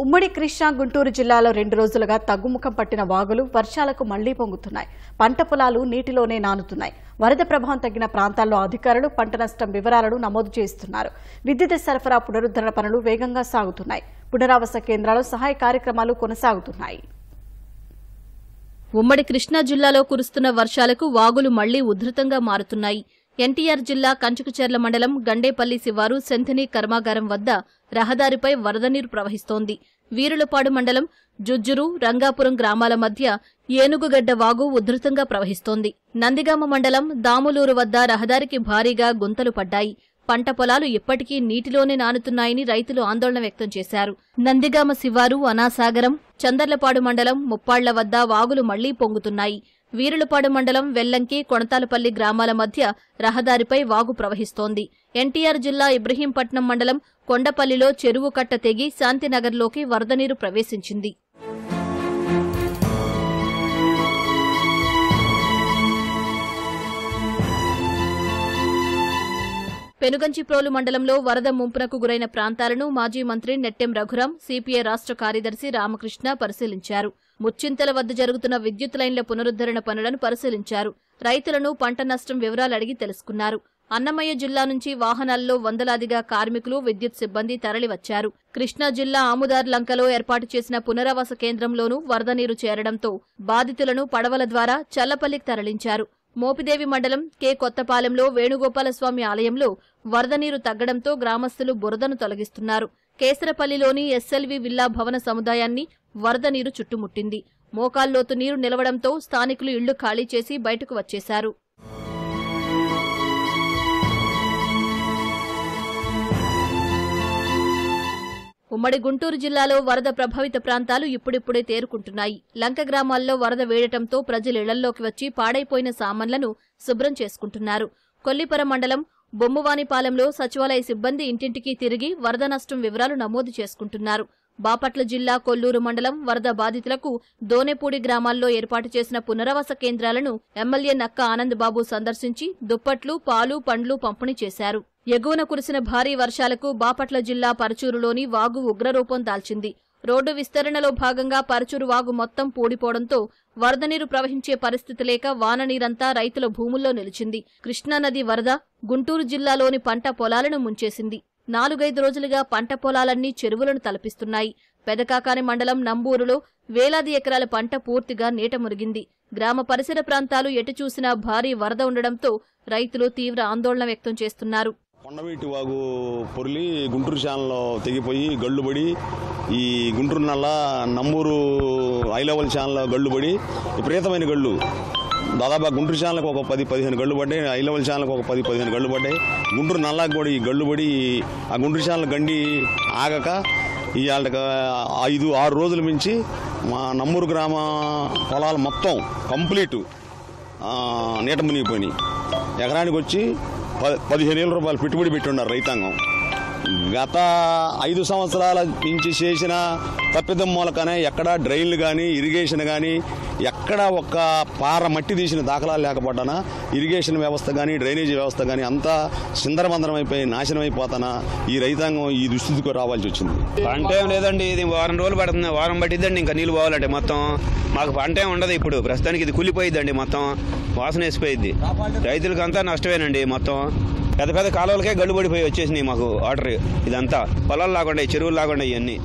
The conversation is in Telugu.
ఉమ్మడి కృష్ణా గుంటూరు జిల్లాలో 2 రోజులుగా తగ్గుముఖం పట్టిన వాగులు వర్షాలకు మళ్లీ పొంగుతున్నాయి. పంట పొలాలు నీటిలోనే నానుతున్నాయి. వరద ప్రభావం తగ్గిన ప్రాంతాల్లో అధికారులు పంట నష్టం వివరాలను నమోదు చేస్తున్నారు. విద్యుత్ సరఫరా పునరుద్ధరణ పనులు వేగంగా సాగుతున్నాయి. పునరావాస కేంద్రాలు సహాయ కార్యక్రమాలు కొనసాగుతున్నాయి. ఉమ్మడి కృష్ణా జిల్లాలో కురుస్తున్న వర్షాలకు వాగులు మళ్లీ ఉధృతంగా మారుతున్నాయి. ఎన్టీఆర్ జిల్లా కంచుకుచెర్ల మండలం గండేపల్లి శివారు సెంథినీ కర్మాగారం వద్ద రహదారిపై వరద నీరు ప్రవహిస్తోంది. వీరులపాడు మండలం జుజ్జురు, రంగాపురం గ్రామాల మధ్య ఏనుగుగడ్డ వాగు ఉధృతంగా ప్రవహిస్తోంది. నందిగామ మండలం దాములూరు వద్ద రహదారికి భారీగా గుంతలు పడ్డాయి. పంట పొలాలు ఇప్పటికీ నీటిలోనే నానుతున్నాయని రైతులు ఆందోళన వ్యక్తం చేశారు. నందిగామ శివారు, అనాసాగరం, చందర్లపాడు మండలం ముప్పాళ్ల వద్ద వాగులు మళ్లీ పొంగుతున్నాయి. వీరులపాడు మండలం వెల్లంకి, కొణతాలపల్లి గ్రామాల మధ్య రహదారిపై వాగు ప్రవహిస్తోంది. ఎన్టీఆర్ జిల్లా ఇబ్రహీంపట్నం మండలం కొండపల్లిలో చెరువు కట్ట తెగి శాంతినగర్లోకి వరద నీరు ప్రవేశించింది. పెనుగంచిప్రోలు మండలంలో వరద ముంపునకు గురైన ప్రాంతాలను మాజీ మంత్రి నెట్టెం రఘురాం, సిపిఐ రాష్ట్ర కార్యదర్శి రామకృష్ణ పరిశీలించారు. ముచ్చింతల వద్ద జరుగుతున్న విద్యుత్ లైన్ల పునరుద్ధరణ పనులను పరిశీలించారు. రైతులను పంట నష్టం వివరాలు అడిగి తెలుసుకున్నారు. అన్నమయ్య జిల్లా నుంచి వాహనాల్లో వందలాదిగా కార్మికులు, విద్యుత్ సిబ్బంది తరలివచ్చారు. కృష్ణా జిల్లా ఆముదార్లంకలో ఏర్పాటు చేసిన పునరావాస కేంద్రంలోనూ వరద నీరు చేరడంతో బాధితులను పడవల ద్వారా చల్లపల్లికి తరలించారు. మోపిదేవి మండలం కె కొత్తపాలెంలో వేణుగోపాలస్వామి ఆలయంలో వరద నీరు తగ్గడంతో గ్రామస్తులు బురదను తొలగిస్తున్నారు. కేసరపల్లిలోని ఎస్ఎల్వి విల్లా భవన సముదాయాన్ని వరద నీరు చుట్టుముట్టింది. మోకాల్లోతు నీరు నిలవడంతో స్థానికులు ఇళ్లు ఖాళీ చేసి బయటకు వచ్చేశారు. ఉమ్మడి గుంటూరు జిల్లాలో వరద ప్రభావిత ప్రాంతాలు ఇప్పుడిప్పుడే తేరుకుంటున్నాయి. లంక గ్రామాల్లో వరద వేడటంతో ప్రజలు ఇళ్లల్లోకి వచ్చి పాడైపోయిన సామాన్లను శుభ్రం చేసుకుంటున్నారు. కొల్లిపర మండలం బొమ్మువానిపాలెంలో సచివాలయ సిబ్బంది ఇంటింటికి తిరిగి వరద నష్టం వివరాలు నమోదు చేసుకుంటున్నారు. బాపట్ల జిల్లా కొల్లూరు మండలం వరద బాధితులకు దోనెపూడి గ్రామాల్లో ఏర్పాటు చేసిన పునరావాస కేంద్రాలను ఎమ్మెల్యే నక్క ఆనందబాబు సందర్శించి దుప్పట్లు, పాలు, పండ్లు పంపిణీ చేశారు. ఎగువన కురిసిన భారీ వర్షాలకు బాపట్ల జిల్లా పరచూరులోని వాగు ఉగ్రరూపం దాల్చింది. రోడ్డు విస్తరణలో భాగంగా పరచూరు వాగు మొత్తం పూడిపోవడంతో వరద నీరు ప్రవహించే పరిస్థితి లేక వాన నీరంతా రైతుల భూముల్లో నిలిచింది. కృష్ణానది వరద గుంటూరు జిల్లాలోని పంట పొలాలను ముంచేసింది. 4-5 రోజులుగా పంట పొలాలన్నీ చెరువులను తలపిస్తున్నాయి. పెదకాకాని మండలం నంబూరులో వేలాది ఎకరాల పంట పూర్తిగా నీట మురిగింది. గ్రామ పరిసర ప్రాంతాలు ఎటు చూసినా భారీ వరద ఉండడంతో రైతులు తీవ్ర ఆందోళన వ్యక్తం చేస్తున్నారు. కొండవీటి వాగు పొర్లి గుంటూరు ఛానల్లో తెగిపోయి గళ్ళుబడి, ఈ గుంటూరు నల్ల నంబూరు హై లెవెల్ ఛానల్లో గళ్ళుబడి విపరీతమైన గళ్ళు. దాదాపు గుంటూరు ఛానల్కి ఒక 10-15 గళ్ళు పడ్డాయి. హై లెవెల్ ఛానల్కి ఒక 10-15 గళ్ళు పడ్డాయి. గుంటూరు నల్లాకి కూడా ఈ గళ్ళు పడి ఆ గుంటూరు ఛానల్ గండి ఆగక ఇవాళకి 5-6 రోజుల మించి మా నమ్మూరు గ్రామ పొలాలు మొత్తం కంప్లీట్ నీట మునిగిపోయినాయి. ఎకరానికి వచ్చి 15,000 రూపాయలు పెట్టుబడి పెట్టున్నారు రైతాంగం. గత 5 సంవత్సరాల నుంచి చేసిన తప్పిదం మూలకనే ఎక్కడా డ్రైన్లు కానీ, ఇరిగేషన్ కానీ, ఎక్కడ ఒక్క పార మట్టి తీసిన దాఖలాలు లేకపోతానా, ఇరిగేషన్ వ్యవస్థ కానీ, డ్రైనేజీ వ్యవస్థ కానీ అంతా సిందరబందరం అయిపోయి నాశనం అయిపోతానా ఈ రైతాంగం ఈ దుస్థితికి రావాల్సి వచ్చింది. పంట ఏం లేదండి, ఇది వారం రోజులు పడుతుంది. వారం పట్టిద్దండి ఇంకా నీళ్ళు పోవాలంటే. మొత్తం మాకు పంట ఏం ఉండదు ఇప్పుడు ప్రస్తుతానికి. ఇది కూలిపోయిద్దండి, మొత్తం వాసన వేసిపోయిద్ది. రైతులకంతా నష్టమేనండి. మొత్తం పెద్ద పెద్ద కాలువలకే గళ్ళు పడిపోయి వచ్చేసినాయి మాకు వాటర్. ఇదంతా పొలాలు లాగుండే, చెరువులు లాగుండే ఇవన్నీ.